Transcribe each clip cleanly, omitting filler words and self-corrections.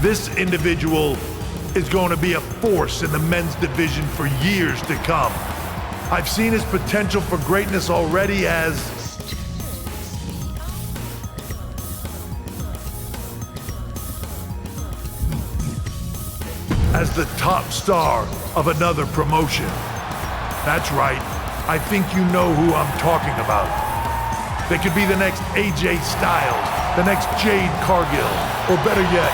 This individual is going to be a force in the men's division for years to come. I've seen his potential for greatness already as the top star of another promotion. That's right, I think you know who I'm talking about. They could be the next AJ Styles, the next Jade Cargill, or better yet,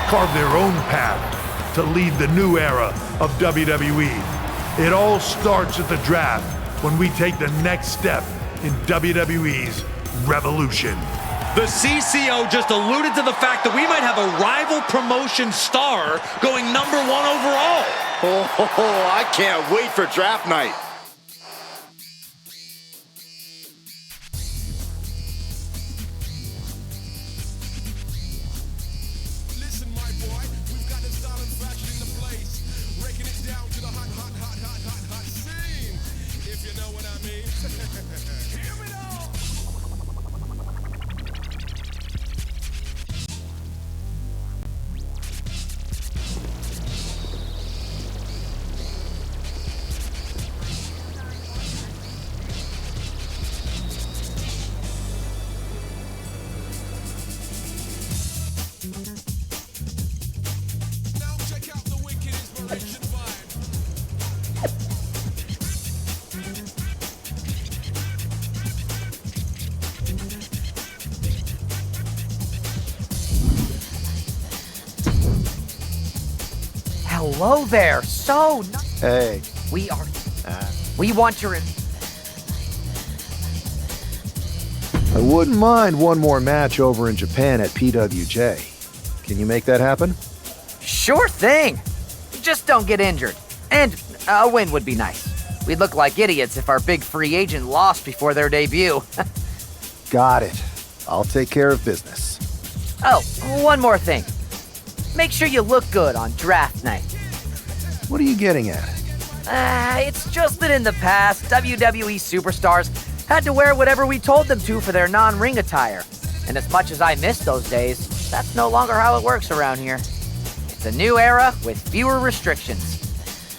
carve their own path to lead the new era of WWE. It all starts at the draft when we take the next step in WWE's revolution. The CCO just alluded to the fact that we might have a rival promotion star going #1 overall. Oh, I can't wait for draft night. Listen, my boy, we've got a style and fashion in the place. Breaking it down to the hot scene, if you know what I mean. Here we go. Now check out the wicked inspiration vibe. Hello there. So, Hey. we want your... I wouldn't mind one more match over in Japan at PWJ. Can you make that happen? Sure thing. Just don't get injured. And a win would be nice. We'd look like idiots if our big free agent lost before their debut. Got it. I'll take care of business. Oh, one more thing. Make sure you look good on draft night. What are you getting at? It's just that in the past, WWE superstars had to wear whatever we told them to for their non-ring attire. And as much as I miss those days, that's no longer how it works around here. It's a new era with fewer restrictions.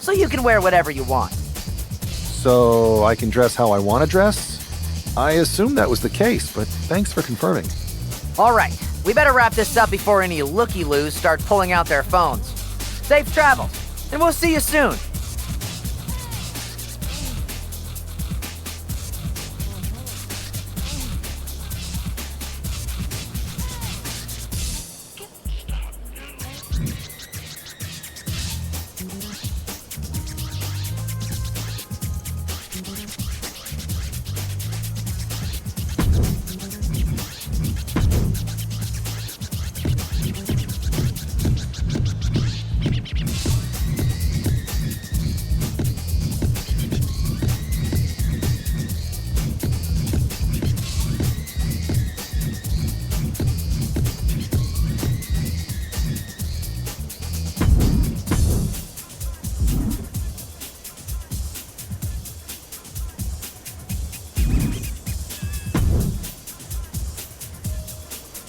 So you can wear whatever you want. So I can dress how I want to dress? I assumed that was the case, but thanks for confirming. All right, we better wrap this up before any looky-loos start pulling out their phones. Safe travels, and we'll see you soon.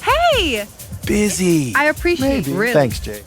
Hey! Busy. I appreciate Maybe. really. Thanks, Jake.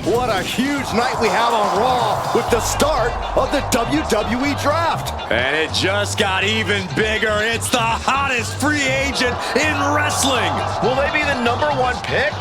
What a huge night we have on Raw with the start of the WWE Draft. And it just got even bigger. It's the hottest free agent in wrestling. Will they be the #1 pick?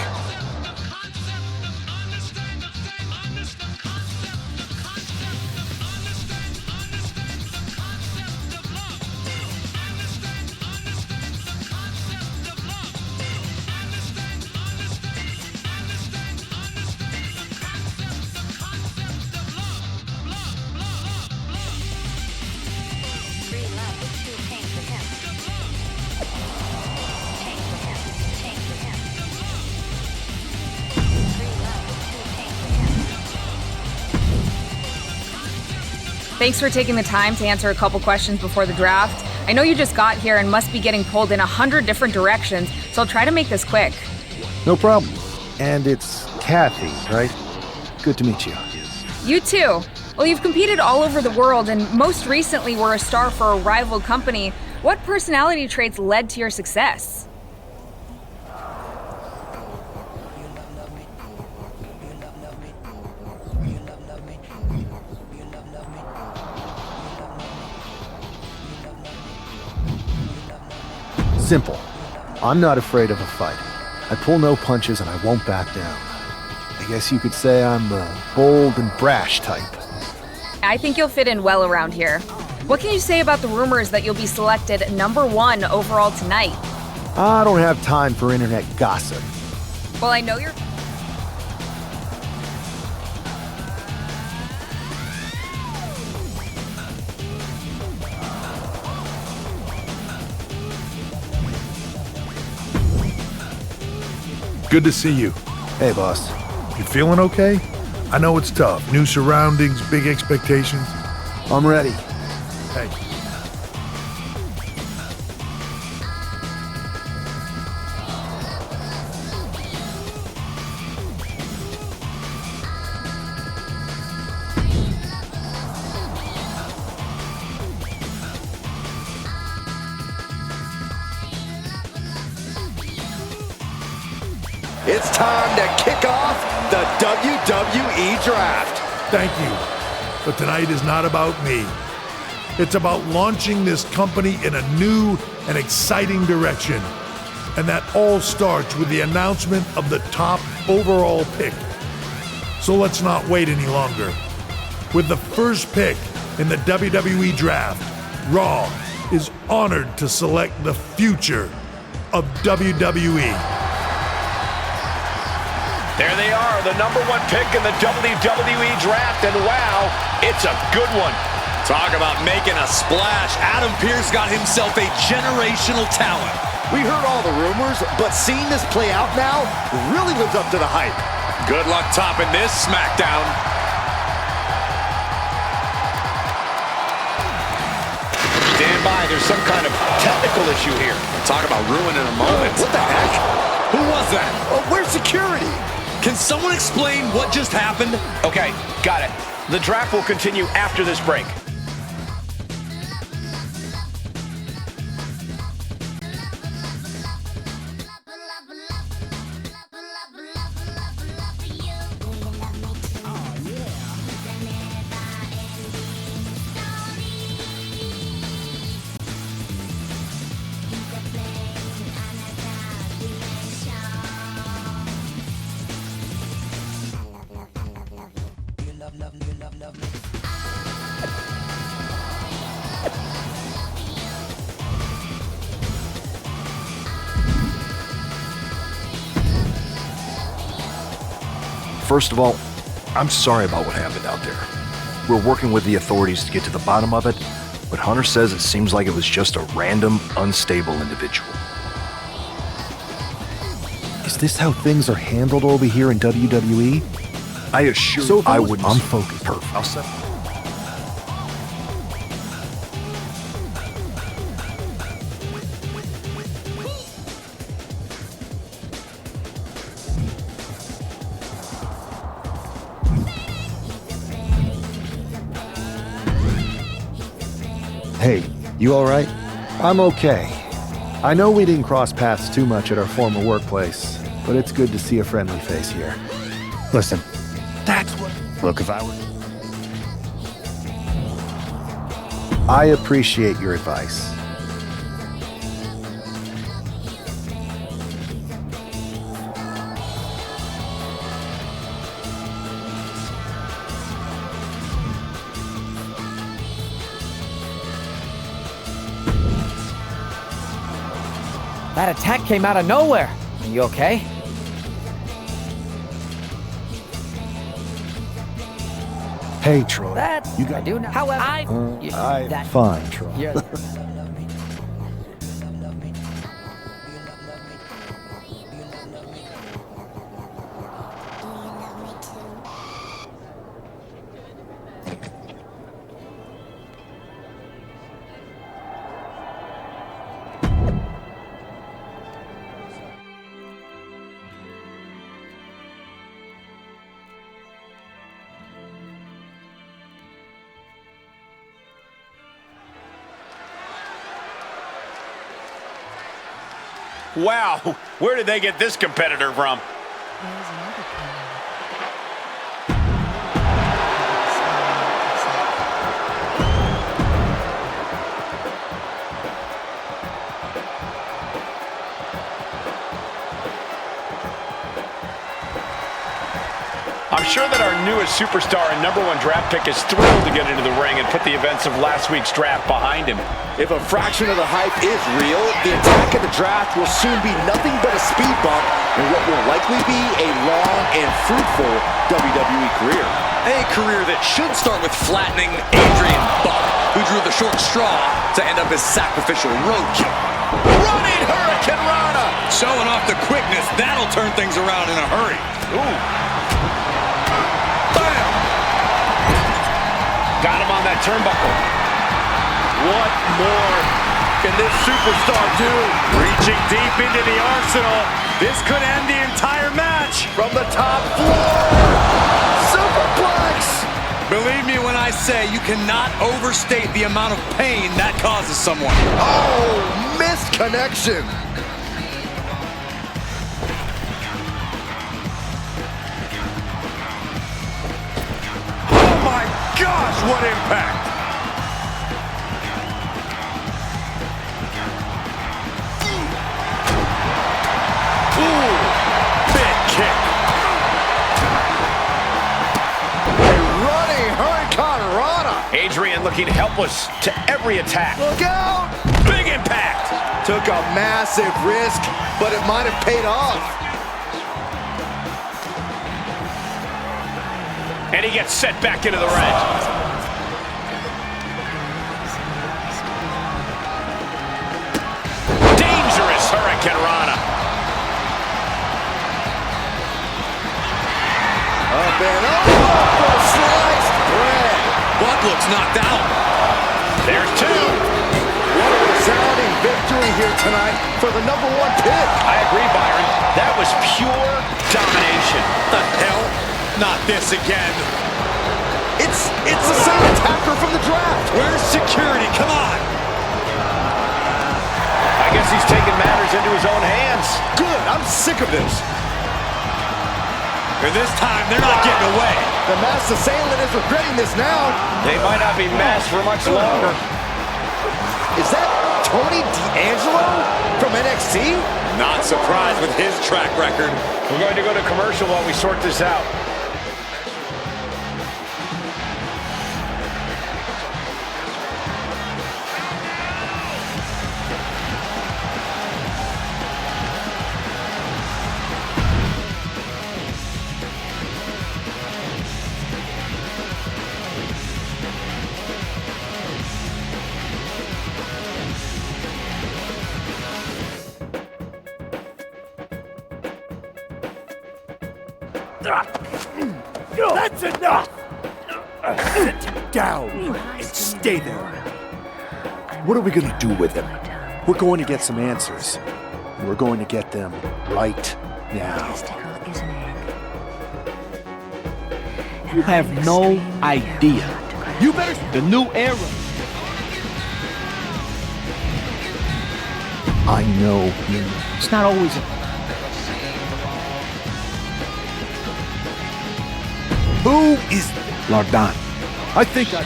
Thanks for taking the time to answer a couple questions before the draft. I know you just got here and must be getting pulled in 100 different directions, so I'll try to make this quick. No problem. And it's Kathy, right? Good to meet you. You too. Well, you've competed all over the world and most recently were a star for a rival company. What personality traits led to your success? Simple. I'm not afraid of a fight. I pull no punches and I won't back down. I guess you could say I'm the bold and brash type. I think you'll fit in well around here. What can you say about the rumors that you'll be selected #1 overall tonight? I don't have time for internet gossip. Well, I know you're... Good to see you. Hey, boss. You feeling okay? I know it's tough. New surroundings, big expectations. I'm ready. Hey. It's time to kick off the WWE Draft. Thank you. But tonight is not about me. It's about launching this company in a new and exciting direction. And that all starts with the announcement of the top overall pick. So let's not wait any longer. With the first pick in the WWE Draft, Raw is honored to select the future of WWE. There they are, the #1 pick in the WWE Draft, and wow, it's a good one. Talk about making a splash. Adam Pearce got himself a generational talent. We heard all the rumors, but seeing this play out now really lives up to the hype. Good luck topping this SmackDown. Stand by, there's some kind of technical issue here. Talk about ruining a moment. What the heck? Who was that? Where's security? Can someone explain what just happened? Okay, got it. The draft will continue after this break. First of all, I'm sorry about what happened out there. We're working with the authorities to get to the bottom of it, but Hunter says it seems like it was just a random, unstable individual. Is this how things are handled over here in WWE? I assure So you, if I I was- wouldn't. I'm focused. Perfect. I'll set. Hey, you all right? I'm okay. I know we didn't cross paths too much at our former workplace, but it's good to see a friendly face here. Listen, that's what... Look, if I were... I appreciate your advice. That attack came out of nowhere. Are you okay? Hey, Troy. That You got... I do know. However, I'm fine, Troy. you're- Wow, where did they get this competitor from? I'm sure that our newest superstar and #1 draft pick is thrilled to get into the ring and put the events of last week's draft behind him. If a fraction of the hype is real, the attack of the draft will soon be nothing but a speed bump in what will likely be a long and fruitful WWE career. A career that should start with flattening Adrian Buck, who drew the short straw to end up as sacrificial roadkill. Running Hurricane Rana! Showing off the quickness, that'll turn things around in a hurry. Ooh. Bam! Got him on that turnbuckle. What more can this superstar do? Reaching deep into the arsenal. This could end the entire match. From the top floor! Superplex! Believe me when I say you cannot overstate the amount of pain that causes someone. Oh, missed connection. Oh my gosh, what impact! Ooh, big kick. A running Hurricane Rana. Adrian looking helpless to every attack. Look out! Big impact. Took a massive risk, but it might have paid off. And he gets set back into the ring. Dangerous Hurricane Rana. Up and over for sliced bread. Buck looks knocked out. There's two. What a resounding victory here tonight for the #1 pick. I agree, Byron. That was pure domination. The hell? Not this again. It's the same attacker from the draft. Where's security? Come on. I guess he's taking matters into his own hands. Good, I'm sick of this. And this time, they're not getting away. The masked assailant is regretting this now. They might not be masked for much longer. Is that Tony D'Angelo from NXT? Not surprised with his track record. We're going to go to commercial while we sort this out. That's enough! Sit down and stay there. What are we gonna do with him? We're going to get some answers. We're going to get them right now. You have no idea. You better... The new era. I know you. It's not always a... Who is Lardan? I think I...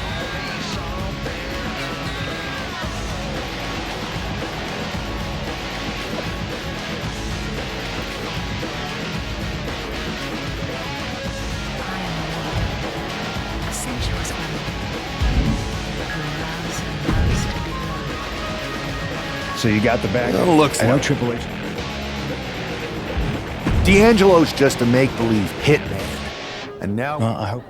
So you got the bag? Well, looks I know like Triple H. D'Angelo's just a make-believe hitman. And now... I hope...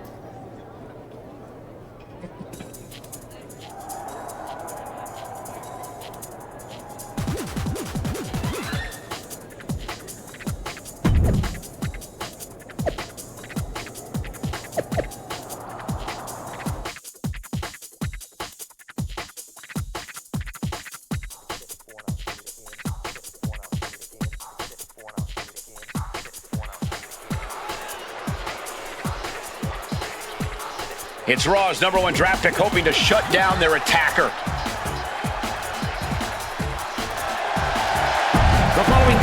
It's Raw's #1 draft pick hoping to shut down their attacker. The following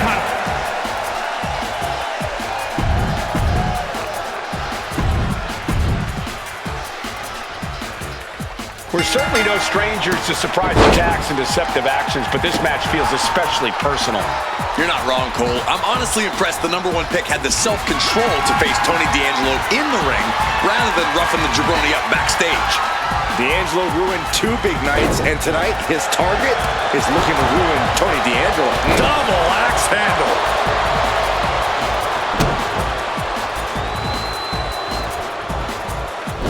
We're certainly no strangers to surprise attacks and deceptive actions, but this match feels especially personal. You're not wrong, Cole. I'm honestly impressed the #1 pick had the self-control to face Tony D'Angelo in the ring rather than roughing the jabroni up backstage. D'Angelo ruined 2 big nights, and tonight his target is looking to ruin Tony D'Angelo. Double axe handle.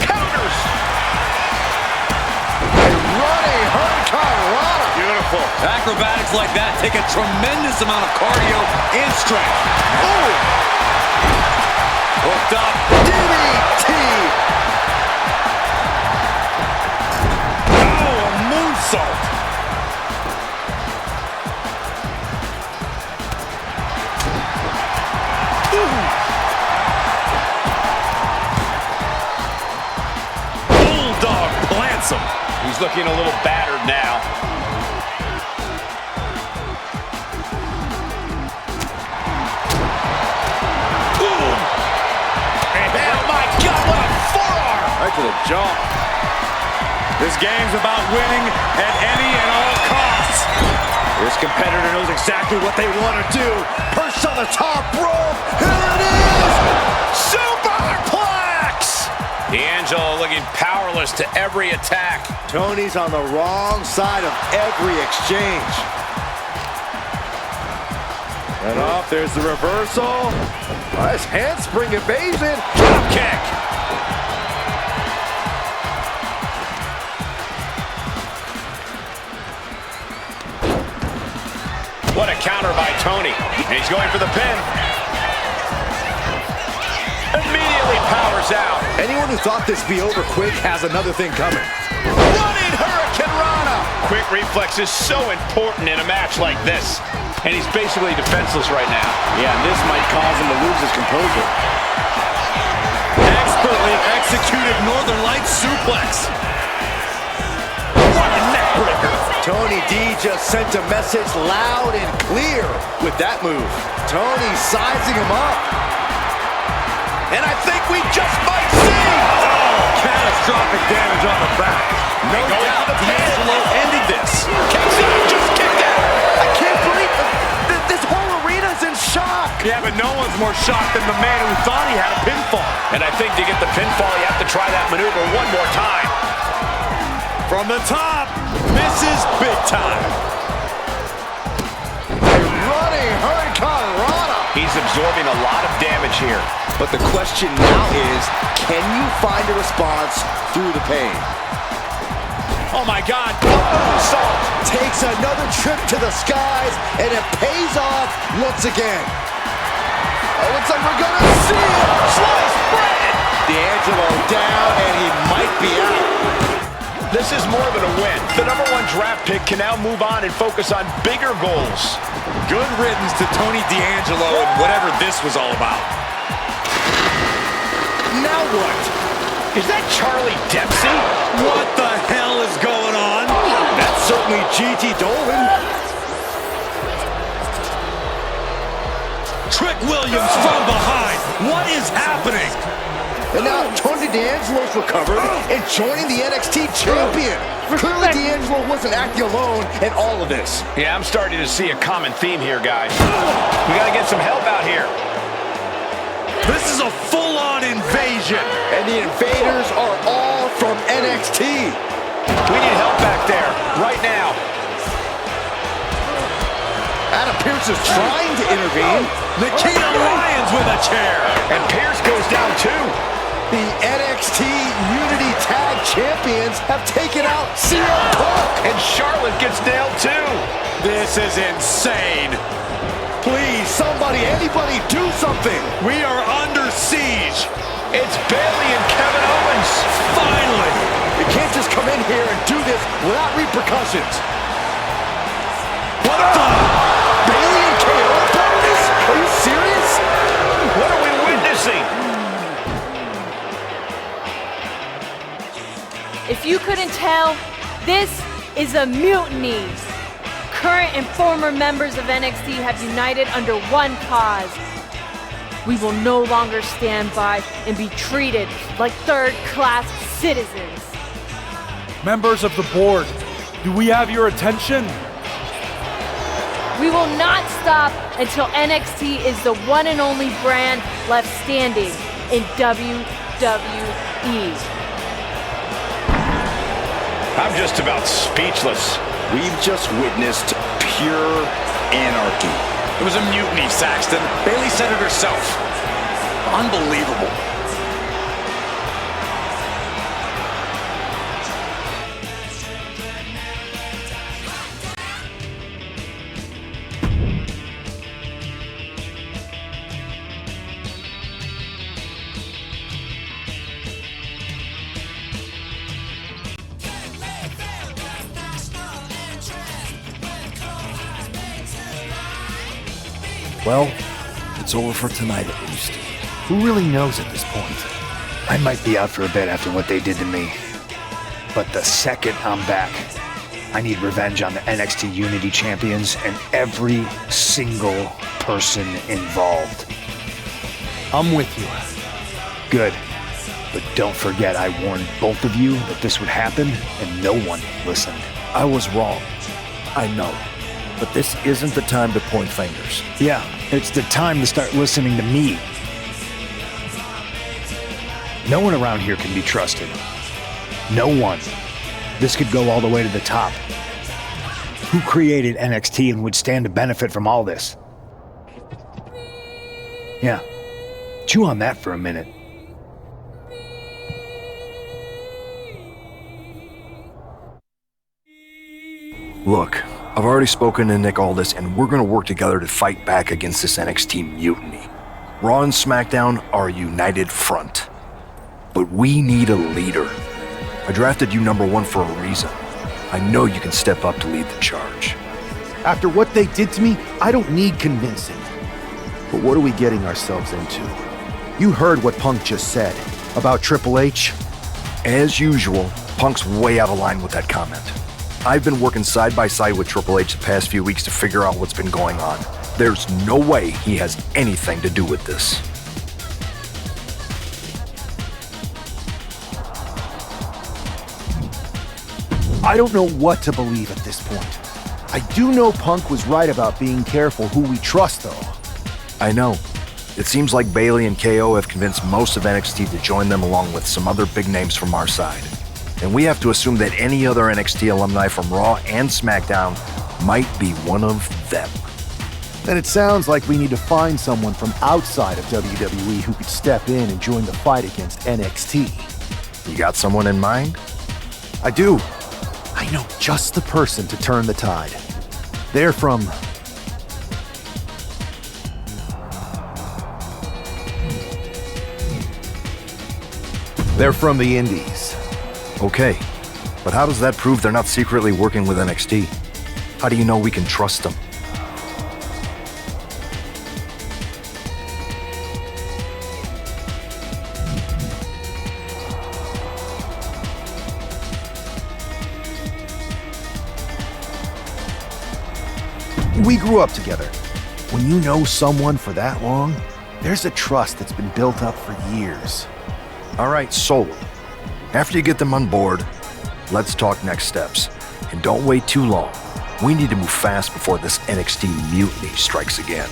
Counters! A running hurricanrana. Beautiful. Acrobatics like that take a tremendous amount of cardio and strength. Oh! Hooked up. DDT! Oh, a moonsault. Bulldog plants him. He's looking a little battered now. Oh my God, what a forearm! Right to the jaw. This game's about winning at any and all costs. This competitor knows exactly what they want to do. Perched on the top rope. Here it is! Superplex! D'Angelo looking powerless to every attack. Tony's on the wrong side of every exchange. And off, there's the reversal. Nice handspring evasion. Drop kick. What a counter by Tony. And he's going for the pin. Immediately powers out. Anyone who thought this be over quick has another thing coming. Running hurricanrana. Quick reflex is so important in a match like this. And he's basically defenseless right now. Yeah, and this might cause him to lose his composure. Expertly executed Northern Lights suplex. What a neck breaker. Tony D just sent a message loud and clear with that move. Tony sizing him up. And I think we just might see. Oh, catastrophic damage on the back. No doubt D'Angelo ended this. Just kicked out. I can't believe this whole arena's in shock. Yeah, but no one's more shocked than the man who thought he had a pinfall. And I think to get the pinfall, you have to try that maneuver one more time. From the top, misses big time. Running hurricanrana. He's absorbing a lot of damage here. But the question now is, can you find a response through the pain? Oh my God. Salt takes another trip to the skies, and it pays off once again. It looks like we're gonna see it. Slice bread. D'Angelo down, and he might be out. This is more than a win. The #1 draft pick can now move on and focus on bigger goals. Good riddance to Tony D'Angelo and whatever this was all about. Now what? Is that Charlie Dempsey? What the hell is going on? That's certainly G.T. Dolan. Trick Williams from behind. What is happening? And now Tony D'Angelo's recovered and joining the NXT champion. Clearly D'Angelo wasn't acting alone in all of this. Yeah, I'm starting to see a common theme here, guys. We gotta get some help out here. This is a full-on invasion. And the invaders are all from NXT. We need help back there, right now. Adam Pearce is trying to intervene. Nikita Lyons with a chair. And Pearce goes down too. The NXT Unity Tag Champions have taken out CM Punk. And Charlotte gets nailed too. This is insane. Please, somebody, anybody, do something. We are under siege. It's Bayley and Kevin Owens. Finally. You can't just come in here and do this without repercussions. What the? Bayley and KO bonus? Are you serious? What are we witnessing? If you couldn't tell, this is a mutiny. Current and former members of NXT have united under one cause. We will no longer stand by and be treated like third-class citizens. Members of the board, do we have your attention? We will not stop until NXT is the one and only brand left standing in WWE. I'm just about speechless. We've just witnessed pure anarchy. It was a mutiny, Saxton. Bayley said it herself. Unbelievable. Well, it's over for tonight at least. Who really knows at this point? I might be out for a bit after what they did to me. But the second I'm back, I need revenge on the NXT Unity Champions and every single person involved. I'm with you. Good. But don't forget I warned both of you that this would happen, and no one listened. I was wrong. I know. But this isn't the time to point fingers. Yeah, it's the time to start listening to me. No one around here can be trusted. No one. This could go all the way to the top. Who created NXT and would stand to benefit from all this? Yeah. Chew on that for a minute. Look, I've already spoken to Nick Aldis, and we're gonna work together to fight back against this NXT mutiny. Raw and SmackDown are a united front. But we need a leader. I drafted you #1 for a reason. I know you can step up to lead the charge. After what they did to me, I don't need convincing. But what are we getting ourselves into? You heard what Punk just said about Triple H. As usual, Punk's way out of line with that comment. I've been working side by side with Triple H the past few weeks to figure out what's been going on. There's no way he has anything to do with this. I don't know what to believe at this point. I do know Punk was right about being careful who we trust, though. I know. It seems like Bayley and KO have convinced most of NXT to join them along with some other big names from our side. And we have to assume that any other NXT alumni from Raw and SmackDown might be one of them. Then it sounds like we need to find someone from outside of WWE who could step in and join the fight against NXT. You got someone in mind? I do. I know just the person to turn the tide. They're from... They're from the Indies. Okay, but how does that prove they're not secretly working with NXT? How do you know we can trust them? We grew up together. When you know someone for that long, there's a trust that's been built up for years. All right, Solo. After you get them on board, let's talk next steps. And don't wait too long. We need to move fast before this NXT mutiny strikes again.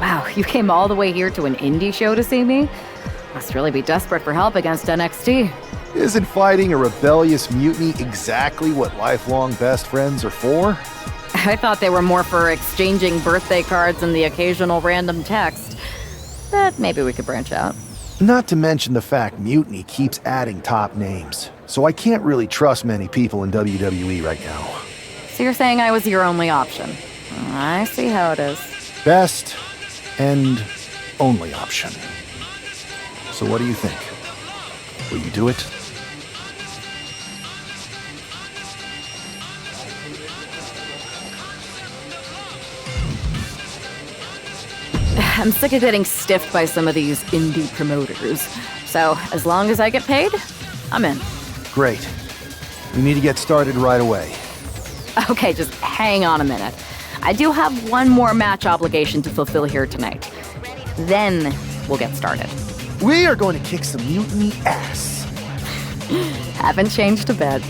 Wow, you came all the way here to an indie show to see me? Must really be desperate for help against NXT. Isn't fighting a rebellious mutiny exactly what lifelong best friends are for? I thought they were more for exchanging birthday cards and the occasional random text. But maybe we could branch out. Not to mention the fact Mutiny keeps adding top names, so I can't really trust many people in WWE right now. So you're saying I was your only option? I see how it is. Best and only option. So what do you think? Will you do it? I'm sick of getting stiffed by some of these indie promoters. So as long as I get paid, I'm in. Great. We need to get started right away. Okay, just hang on a minute. I do have one more match obligation to fulfill here tonight. Then we'll get started. We are going to kick some mutiny ass. Haven't changed a bit.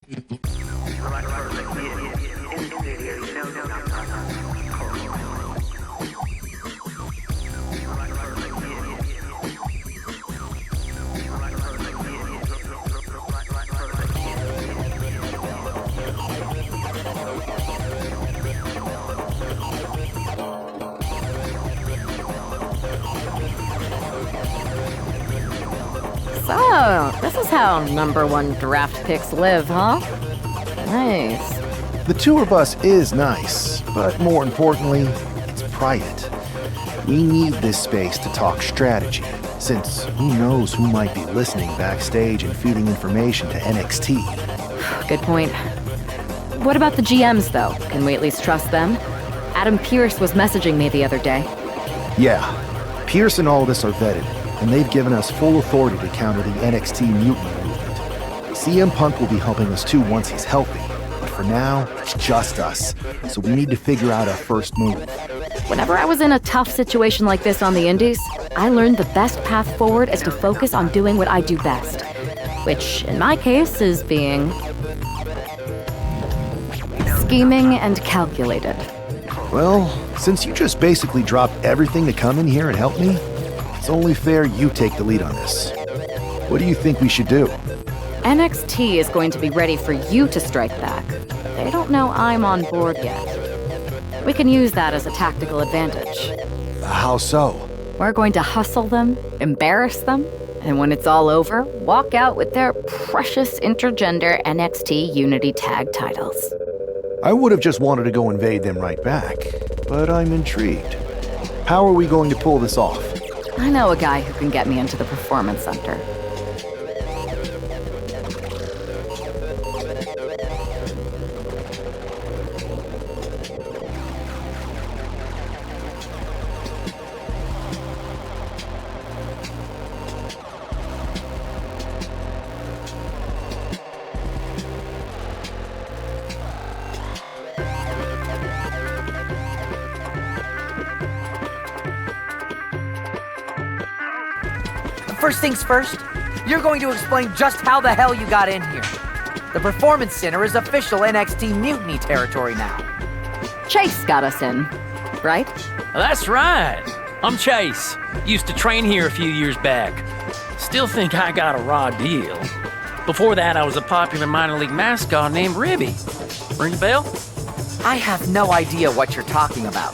So, this is how #1 draft picks live, huh? Nice. The tour bus is nice, but more importantly, it's private. We need this space to talk strategy, since who knows who might be listening backstage and feeding information to NXT. Good point. What about the GMs, though? Can we at least trust them? Adam Pearce was messaging me the other day. Yeah, Pierce and Aldis are vetted, and they've given us full authority to counter the NXT mutiny movement. CM Punk will be helping us too once he's healthy, but for now, it's just us, so we need to figure out our first move. Whenever I was in a tough situation like this on the Indies, I learned the best path forward is to focus on doing what I do best, which, in my case, is being scheming and calculated. Well, since you just basically dropped everything to come in here and help me, it's only fair you take the lead on this. What do you think we should do? NXT is going to be ready for you to strike back. They don't know I'm on board yet. We can use that as a tactical advantage. How so? We're going to hustle them, embarrass them, and when it's all over, walk out with their precious intergender NXT Unity Tag titles. I would have just wanted to go invade them right back, but I'm intrigued. How are we going to pull this off? I know a guy who can get me into the Performance Center. First things first, you're going to explain just how the hell you got in here. The Performance Center is official NXT Mutiny territory now. Chase got us in, right? That's right. I'm Chase. Used to train here a few years back. Still think I got a raw deal. Before that, I was a popular minor league mascot named Ribby. Ring a bell? I have no idea what you're talking about.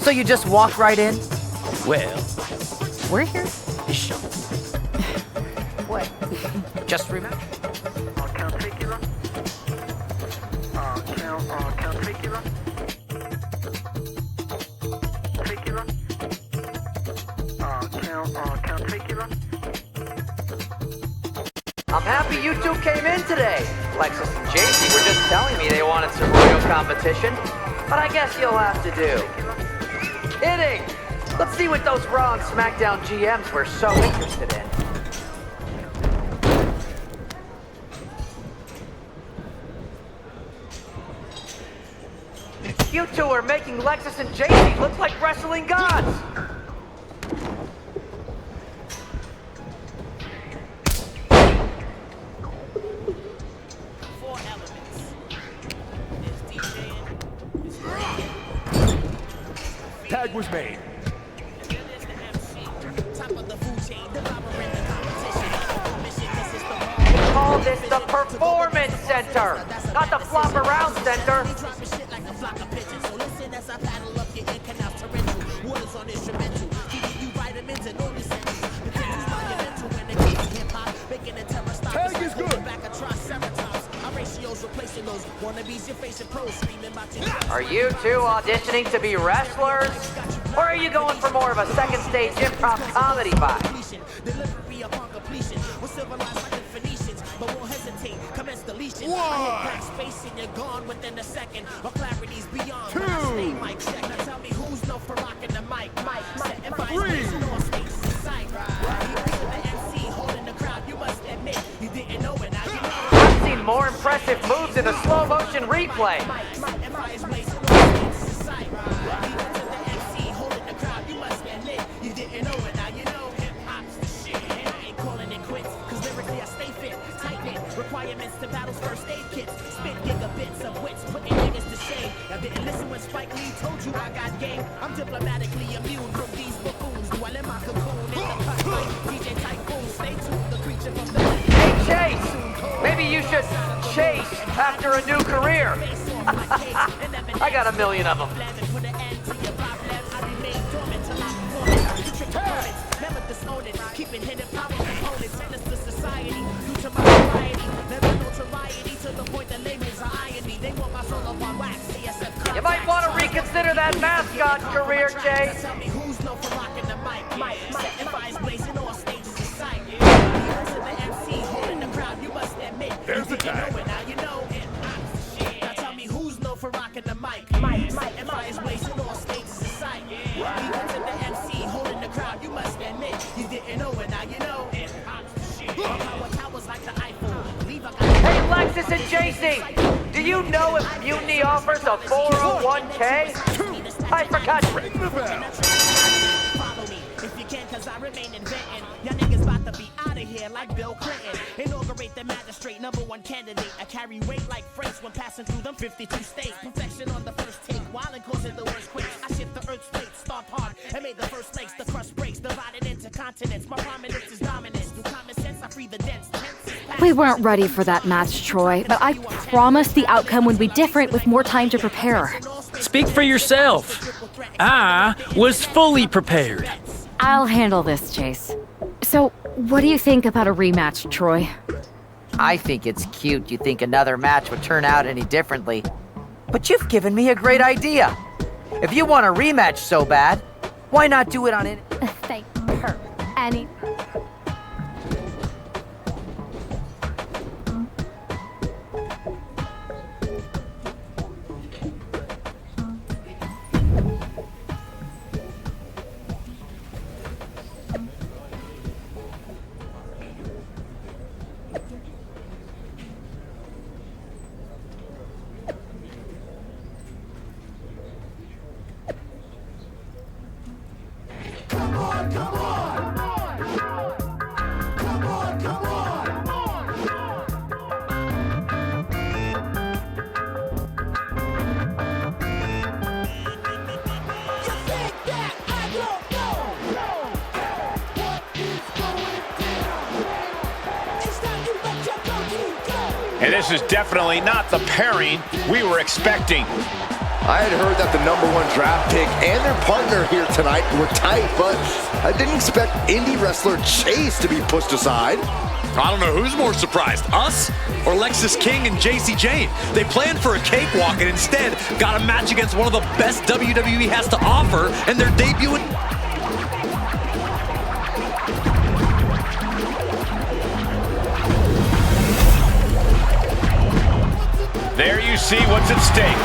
So you just walked right in? Well, we're here. Sure. What? Just remember. I'm happy you two came in today. Lexus and JC were just telling me they wanted some real competition, but I guess you'll have to do. Kidding! Let's see what those Raw and SmackDown GMs were so interested in. You two are making Lexus and JC look like wrestling gods! Tag was made. Call this the Performance Center, not the Flop Around Center. Tag is good. Are you two auditioning to be wrestlers? Or are you going for more of a second stage improv comedy vibe? I've seen more impressive moves in the slow motion replay. Requirements to battles, first aid kits. Told you I got game. I'm diplomatically immune from these buffoons. Dwell in my cocoon in the cut like DJ Typhoon. Stay tuned, the creature from the... Hey, Chase! Maybe you should chase after a new career. I got a million of them. You might want to reconsider that mascot career, Chase. There's the tag. Now tell me who's known for rocking the mic. Empire's blazing all stages of sight. We went to the MC, holding the crowd. You must admit you didn't know it. Now you know it. Power towers like the Eiffel. Hey, Lexus and JC, do you know if Mutiny offers a 401k? I forgot. Ring the bell. Follow me if you can, cause I remain inventing. Y'all niggas about to be out of here like Bill Clinton. Inaugurate the magistrate, #1 candidate. I carry weight like freights when passing through them 52 states. Perfection on the first take, while it causing the worst quakes. I shift the earth's plate, stomp hard, and made the first lakes. The crust breaks, divided into continents. My prominence is dominance. Through common sense, I free the dense. We weren't ready for that match, Troy, but I promise the outcome would be different with more time to prepare. Speak for yourself. I was fully prepared. I'll handle this, Chase. So, what do you think about a rematch, Troy? I think it's cute you think another match would turn out any differently. But you've given me a great idea. If you want a rematch so bad, why not do it on it? Thank her. Annie. And this is definitely not the pairing we were expecting. I had heard that the #1 draft pick and their partner here tonight were tight, but I didn't expect indie wrestler Chase to be pushed aside. I don't know who's more surprised, us or Lexus King and JC Jane. They planned for a cakewalk and instead got a match against one of the best WWE has to offer, and they're debuting. There you see what's at stake.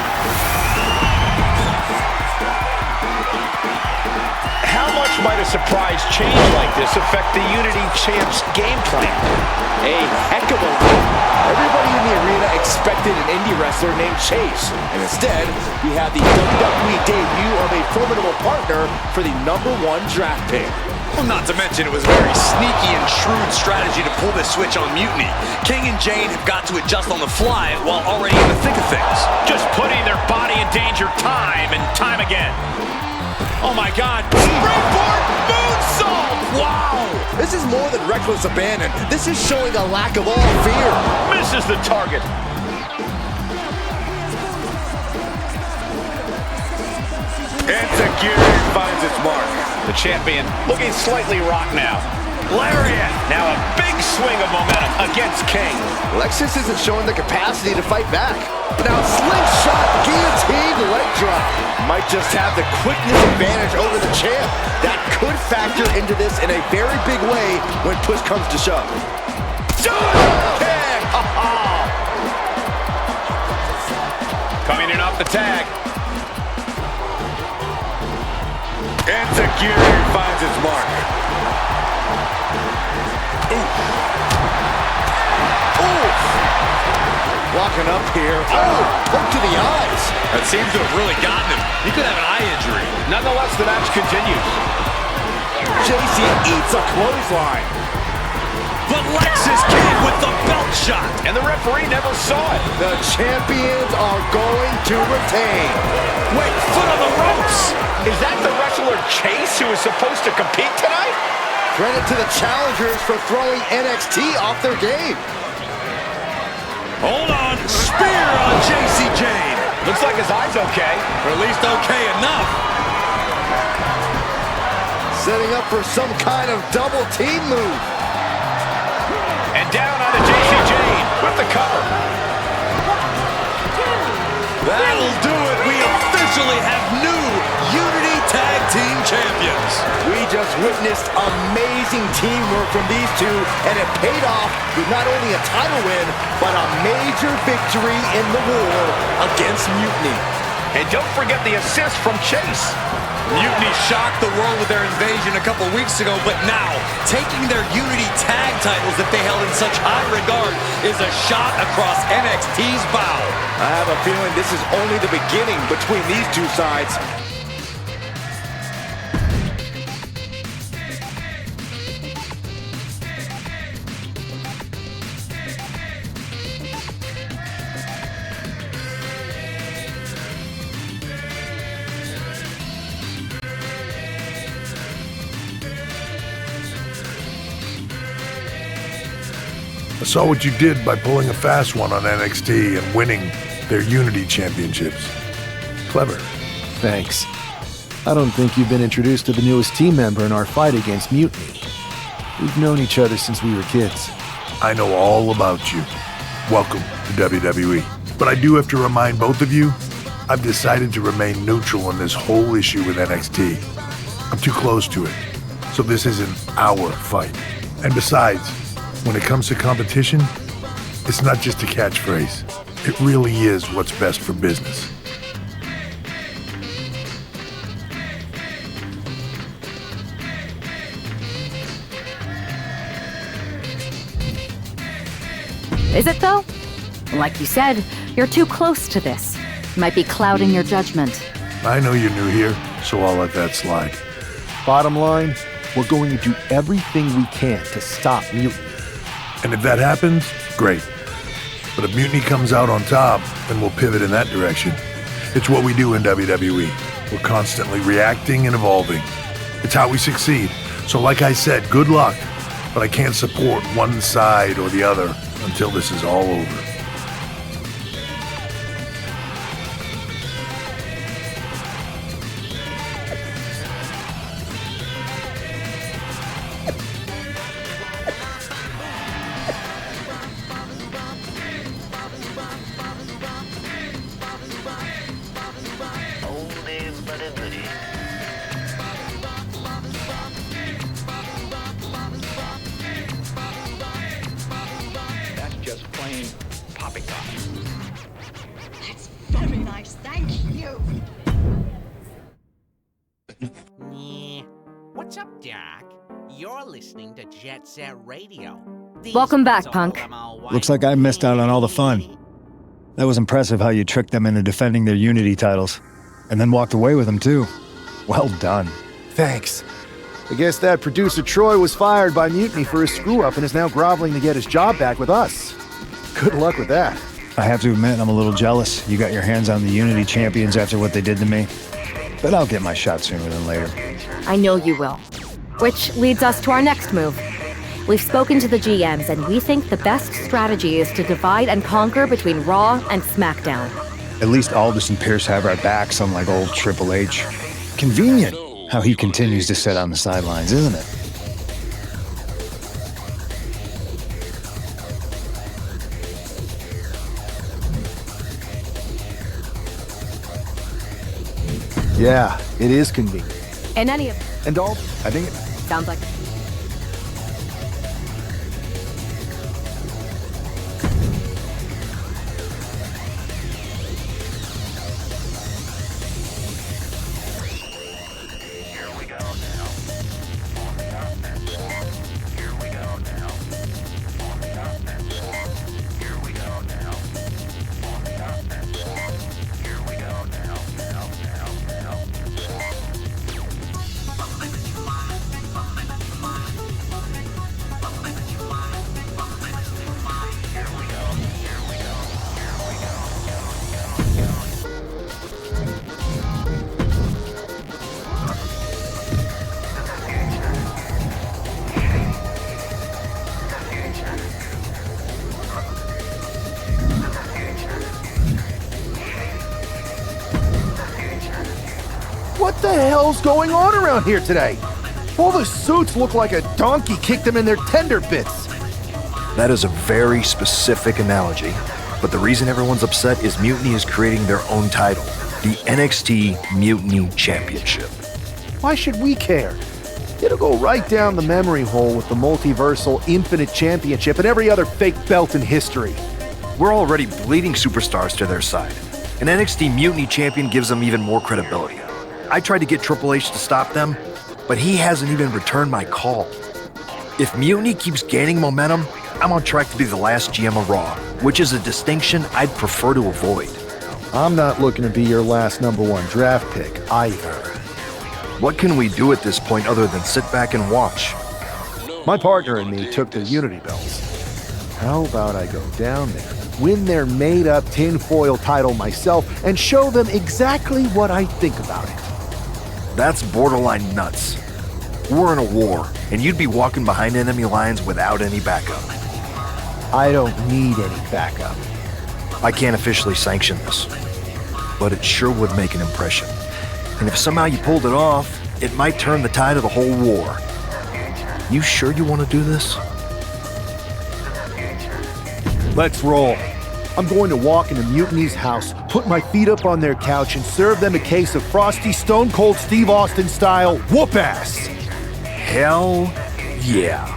How much might a surprise change like this affect the Unity Champs game plan? A heck of a lot. Everybody in the arena expected an indie wrestler named Chase, and instead, we have the WWE debut of a formidable partner for the #1 draft pick. Well, not to mention it was a very sneaky and shrewd strategy to pull this switch on Mutiny. King and Jane have got to adjust on the fly while already in the thick of things. Just putting their body in danger time and time again. Oh my God. Springboard moonsault! Wow! This is more than reckless abandon. This is showing a lack of all fear. Misses the target. Enzuigiri finds its mark. The champion looking slightly rocked now. Lariat! Now a big swing of momentum against King. Lexus isn't showing the capacity to fight back. But now slingshot, guillotine, leg drop. Might just have the quickness advantage over the champ. That could factor into this in a very big way when push comes to shove. Kick! Coming in off the tag. Enzuigiri finds its mark. Walking up here. Oh, hook to the eyes. That seems to have really gotten him. He could have an eye injury. Nonetheless, the match continues. JC eats a clothesline. but Lexis King with the belt shot. And the referee never saw it. The champions are going to retain. Wait, foot on the ropes. Is that the wrestler Chase who is supposed to compete tonight? Credit to the challengers for throwing NXT off their game. Hold on, spear on JC Jane. Looks like his eye's okay. Or at least okay enough. Setting up for some kind of double team move. And down onto JC Jane with the cover. That'll do it. We officially have new Unity Tag Team Champions. We just witnessed amazing teamwork from these two, and it paid off with not only a title win, but a major victory in the war against Mutiny. And don't forget the assist from Chase. Mutiny shocked the world with their invasion a couple weeks ago, but now, taking their Unity tag titles that they held in such high regard is a shot across NXT's bow. I have a feeling this is only the beginning between these two sides. I saw what you did by pulling a fast one on NXT and winning their Unity Championships. Clever. Thanks. I don't think you've been introduced to the newest team member in our fight against Mutiny. We've known each other since we were kids. I know all about you. Welcome to WWE. But I do have to remind both of you, I've decided to remain neutral in this whole issue with NXT. I'm too close to it, so this isn't our fight. And besides, when it comes to competition, it's not just a catchphrase. It really is what's best for business. Is it though? Like you said, you're too close to this. Might be clouding your judgment. I know you're new here, so I'll let that slide. Bottom line, we're going to do everything we can to stop Mutiny. And if that happens, great. But if Mutiny comes out on top, then we'll pivot in that direction. It's what we do in WWE. We're constantly reacting and evolving. It's how we succeed. So like I said, good luck. But I can't support one side or the other until this is all over. Very nice, thank you. What's up, Doc? You're listening to Jet Set Radio. Welcome back, Punk. Looks like I missed out on all the fun. That was impressive how you tricked them into defending their Unity titles. And then walked away with them, too. Well done. Thanks. I guess that producer Troy was fired by Mutiny for his screw-up and is now groveling to get his job back with us. Good luck with that. I have to admit, I'm a little jealous. You got your hands on the Unity champions after what they did to me. But I'll get my shot sooner than later. I know you will. Which leads us to our next move. We've spoken to the GMs, and we think the best strategy is to divide and conquer between Raw and SmackDown. At least Aldous and Pierce have our backs, unlike old Triple H. Convenient how he continues to sit on the sidelines, isn't it? Yeah, it is convenient. In any event. And all, I think it sounds like... What the hell's going on around here today? All the suits look like a donkey kicked them in their tender bits. That is a very specific analogy, but the reason everyone's upset is Mutiny is creating their own title, the NXT Mutiny Championship. Why should we care? It'll go right down the memory hole with the multiversal Infinite Championship and every other fake belt in history. We're already bleeding superstars to their side. An NXT Mutiny champion gives them even more credibility. I tried to get Triple H to stop them, but he hasn't even returned my call. If Mutiny keeps gaining momentum, I'm on track to be the last GM of Raw, which is a distinction I'd prefer to avoid. I'm not looking to be your last #1 draft pick either. What can we do at this point other than sit back and watch? My partner and me took the Unity belts. How about I go down there, win their made-up tinfoil title myself, and show them exactly what I think about it? That's borderline nuts. We're in a war, and you'd be walking behind enemy lines without any backup. I don't need any backup. I can't officially sanction this, but it sure would make an impression. And if somehow you pulled it off, it might turn the tide of the whole war. You sure you want to do this? Let's roll. I'm going to walk into Mutiny's house, put my feet up on their couch, and serve them a case of frosty Stone Cold Steve Austin style whoop-ass. Hell yeah.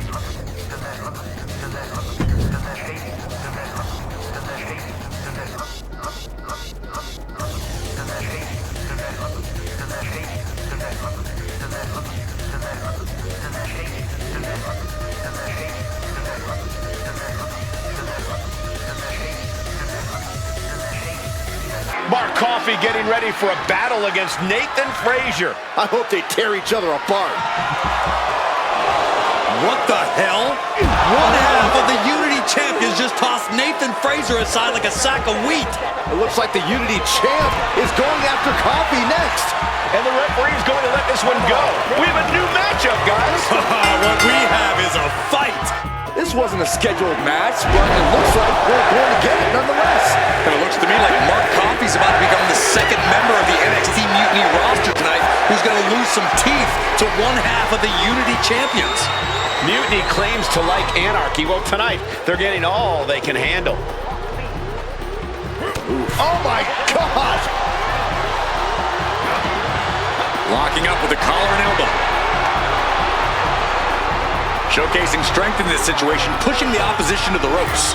Mark Coffey getting ready for a battle against Nathan Frazier. I hope they tear each other apart. What the hell? One half of the Unity champions just tossed Nathan Frazier aside like a sack of wheat. It looks like the Unity champ is going after Coffey next. And the referee's going to let this one go. We have a new matchup, guys. What we have is a fight. This wasn't a scheduled match, but it looks like we're going to get it nonetheless. And it looks to me like Mark Coffey's about to become the second member of the NXT Mutiny roster tonight who's going to lose some teeth to one half of the Unity champions. Mutiny claims to like anarchy. Well, tonight, they're getting all they can handle. Oh, my gosh! Locking up with a collar and elbow. Showcasing strength in this situation, pushing the opposition to the ropes.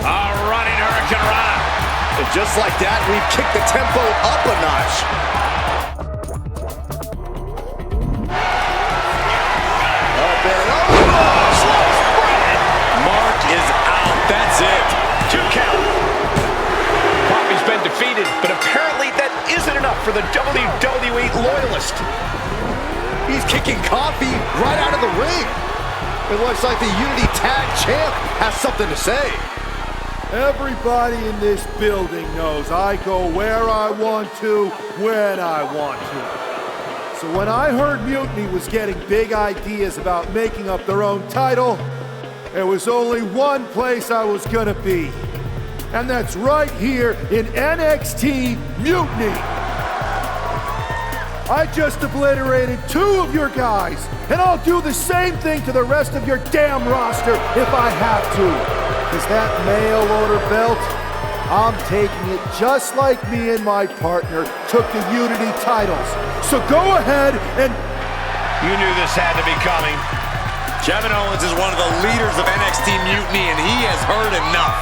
A running Hurricane Rana. And just like that, we've kicked the tempo up a notch. Mark is out. That's it. 2 count. Coffey's been defeated, but apparently that isn't enough for the WWE loyalist. He's kicking Coffey right out of the ring. It looks like the Unity Tag Champ has something to say. Everybody in this building knows I go where I want to, when I want to. So when I heard Mutiny was getting big ideas about making up their own title, there was only one place I was gonna be. And that's right here in NXT Mutiny. I just obliterated 2 of your guys, and I'll do the same thing to the rest of your damn roster if I have to. Because that mail order belt, I'm taking it just like me and my partner took the Unity titles. So go ahead and... You knew this had to be coming. Kevin Owens is one of the leaders of NXT Mutiny, and he has heard enough.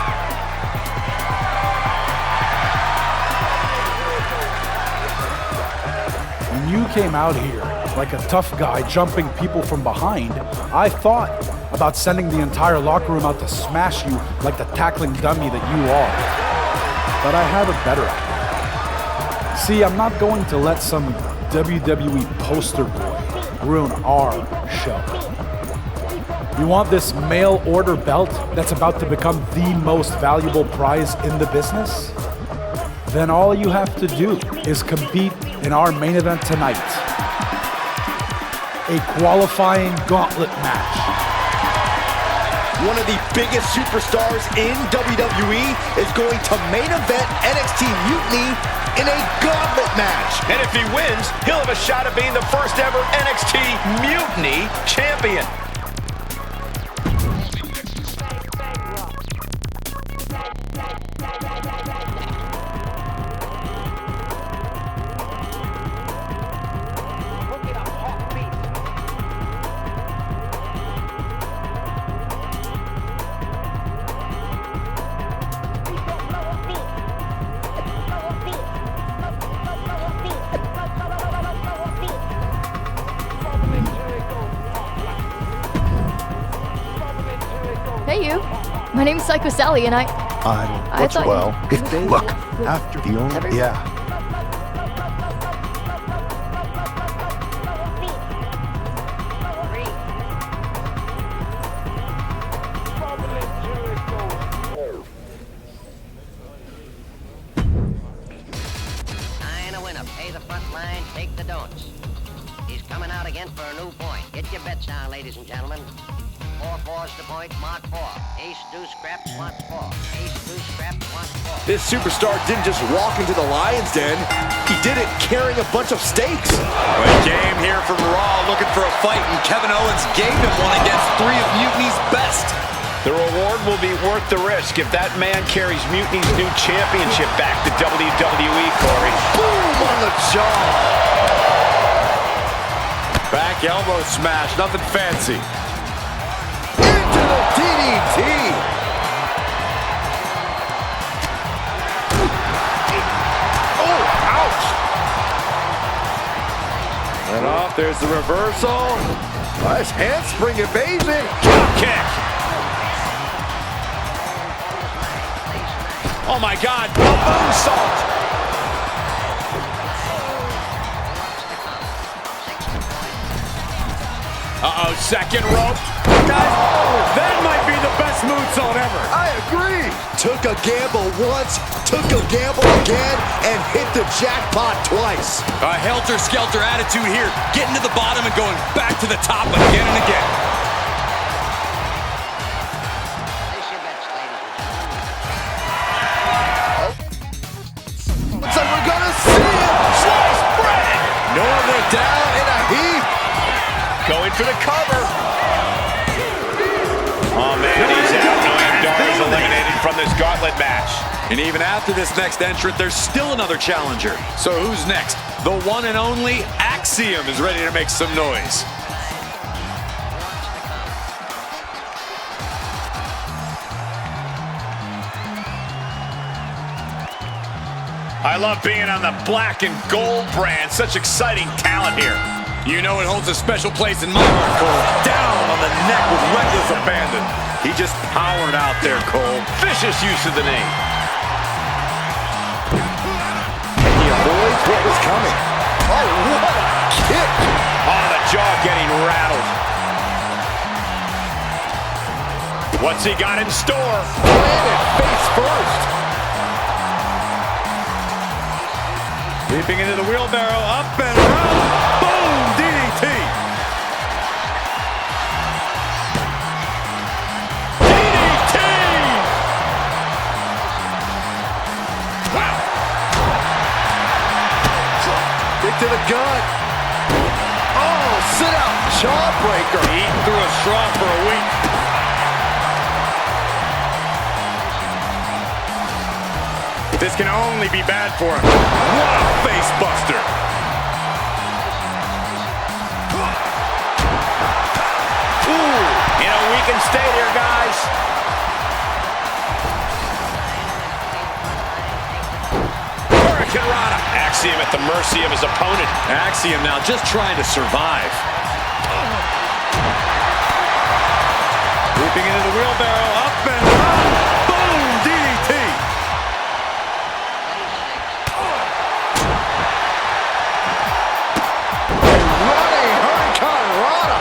When you came out here like a tough guy jumping people from behind, I thought about sending the entire locker room out to smash you like the tackling dummy that you are. But I have a better idea. See, I'm not going to let some WWE poster boy ruin our show. You want this mail order belt that's about to become the most valuable prize in the business? Then all you have to do is compete in our main event tonight. A qualifying gauntlet match. one of the biggest superstars in WWE is going to main event NXT Mutiny in a gauntlet match. And if he wins, he'll have a shot at being the first ever NXT Mutiny champion. Hey, you. My name's Psycho Sally, and I What's thought well? you- Look, after the only... Everybody- Yeah. Sign a winner. Pay the front line, take the don'ts. He's coming out again for a new point. Get your bets down, ladies and gentlemen. 4-4's the point, mark 4. Ace, deuce, scrap, wants 4. Ace, deuce, scrap, wants 4. This superstar didn't just walk into the Lion's Den. He did it carrying a bunch of stakes. Great game here from Raw, looking for a fight, and Kevin Owens gave him one against 3 of Mutiny's best. The reward will be worth the risk if that man carries Mutiny's new championship back to WWE, Corey. Boom on the jaw. Back elbow smash, nothing fancy. Into the DDT. Oh, ouch! And off, there's the reversal. Nice handspring evasion. Drop kick. Oh my God, a moonsault. Uh-oh, second rope. Guys, that might be the best moonsault ever. I agree. Took a gamble once, took a gamble again, and hit the jackpot twice. A helter-skelter attitude here, getting to the bottom and going back to the top again and again. Looks like we're gonna see it. Slice bread. Norman down in a heap. Going for the cover. Oh man, he's out. Noam Dar is eliminated from this gauntlet match. And even after this next entrant, there's still another challenger. So who's next? The one and only Axiom is ready to make some noise. I love being on the black and gold brand. Such exciting talent here. You know it holds a special place in my heart, Cole. Down on the neck with reckless abandon. He just powered out there, Cole. Vicious use of the name. He avoids what was coming. Oh, what a kick. Oh, the jaw getting rattled. What's he got in store? Planted face first. Leaping into the wheelbarrow, up and around. Boom! DDT. DDT! Wow. Kick to the gut. Oh, sit out jawbreaker. Eating through a straw for a week. This can only be bad for him. What a face buster. Ooh, you know, we can stay here, guys. Hurricane Rana. Axiom at the mercy of his opponent. Axiom now just trying to survive. Leaping into the wheelbarrow, up and around. Boom, DDT. Running Hurricane Rana.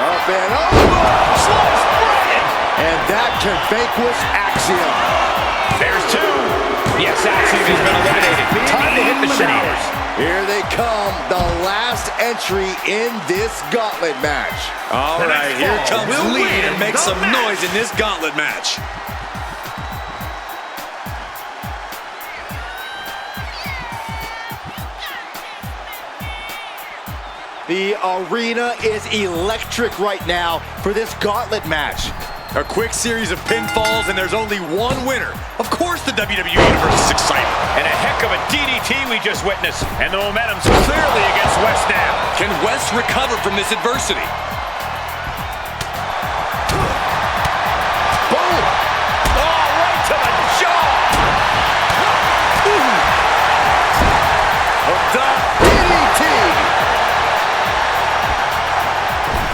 Up and over. Slice bread. And that can vanquish Axiom. There's two. Yes, Axiom has been eliminated. Time to hit the showers. Here they come, the last entry in this gauntlet match. All right, here comes Lead and make some noise in this gauntlet match. The arena is electric right now for this gauntlet match. A quick series of pinfalls, and there's only one winner. Of course the WWE Universe is excited. And a heck of a DDT we just witnessed. And the momentum's clearly against Wes now. Can Wes recover from this adversity? Boom! Oh, right to the jaw! Hooked up. DDT!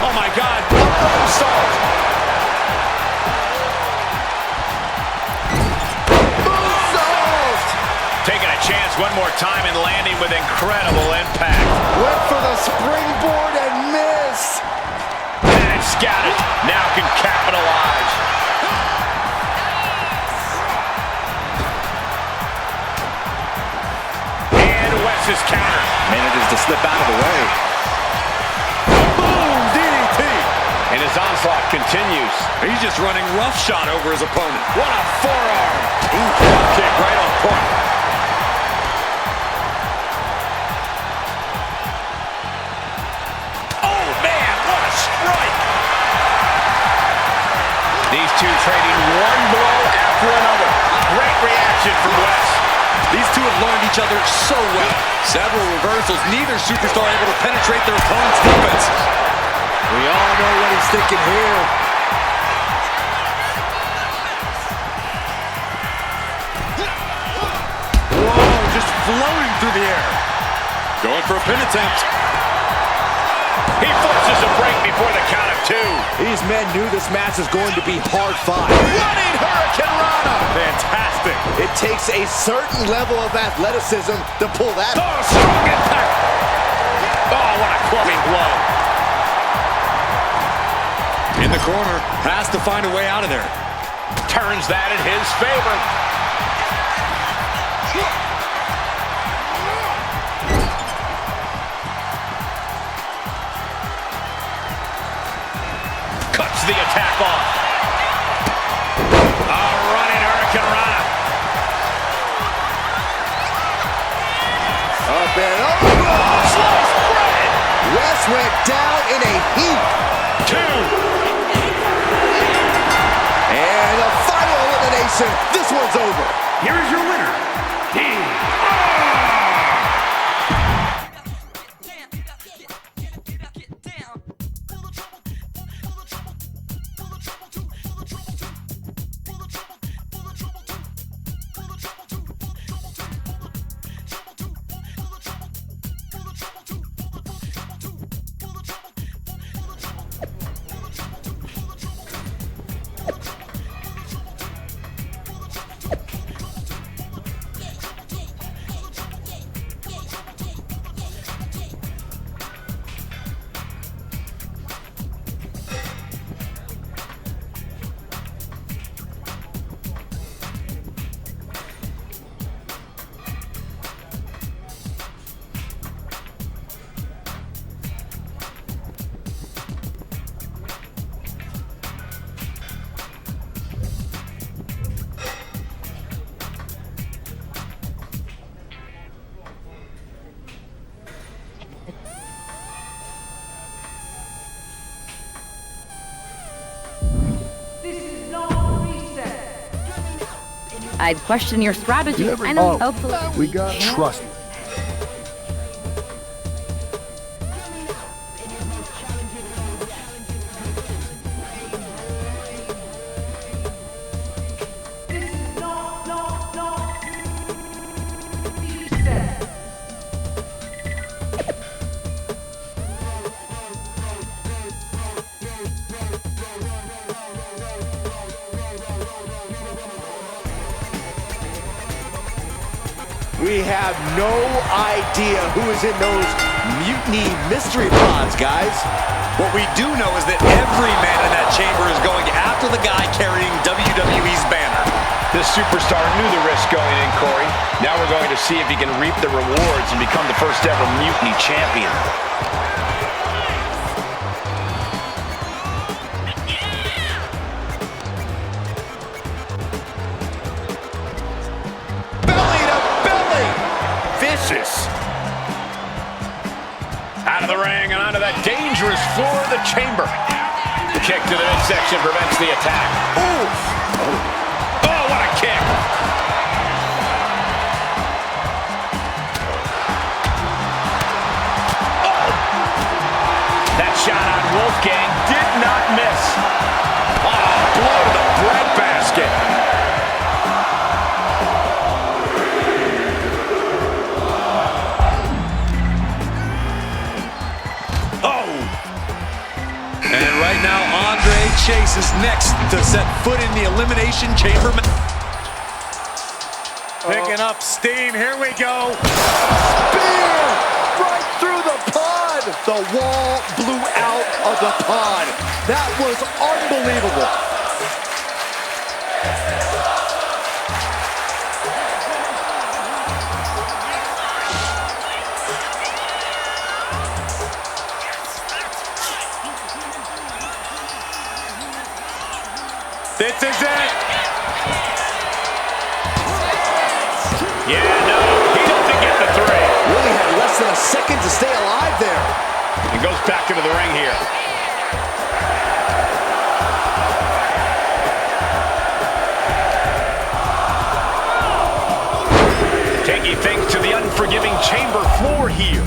Oh my God, moonsault! Taking a chance one more time and landing with incredible impact. Went for the springboard and miss. And it's scouted. Now can capitalize. And Wes's counter. Manages to slip out of the way. Boom! DDT! And his onslaught continues. He's just running roughshod over his opponent. What a forearm! Ooh, kick right on point. These two trading one blow after another. Great reaction from Wes. These two have learned each other so well. Several reversals, neither superstar able to penetrate their opponent's defenses. We all know what he's thinking here. Whoa, just floating through the air. Going for a pin attempt. He forces a break before the count of two. These men knew this match was going to be hard-fought. Running Hurricane Rana. Fantastic. It takes a certain level of athleticism to pull that. Oh, strong impact. Oh, what a clubbing blow. In the corner, has to find a way out of there. Turns that in his favor. Cuts the attack off. A running Hurricane Rana. Up and over. Slice bread. Wes went down in a heap. Two. And a final elimination. This one's over. Here is your winner. I'd question your strategy, and hopefully... We got trust. We have no idea who is in those mutiny mystery pods, guys. What we do know is that every man in that chamber is going after the guy carrying WWE's banner. The superstar knew the risk going in, Corey. Now we're going to see if he can reap the rewards and become the first ever Mutiny champion. Belly to belly! Vicious. Out of the ring and onto that dangerous floor of the chamber. The kick to the midsection prevents the attack. Ooh! Oh, what a kick! Oh! That shot on Wolfgang did not miss. Oh, blow to the breadbasket. And right now, Andre Chase is next to set foot in the Elimination Chamber. Picking up steam, here we go. Spear! Right through the pod! The wall blew out of the pod. That was unbelievable. This is it. Yeah, no, he doesn't get the three. Really had less than a second to stay alive there. He goes back into the ring here. Taking things to the unforgiving chamber floor here.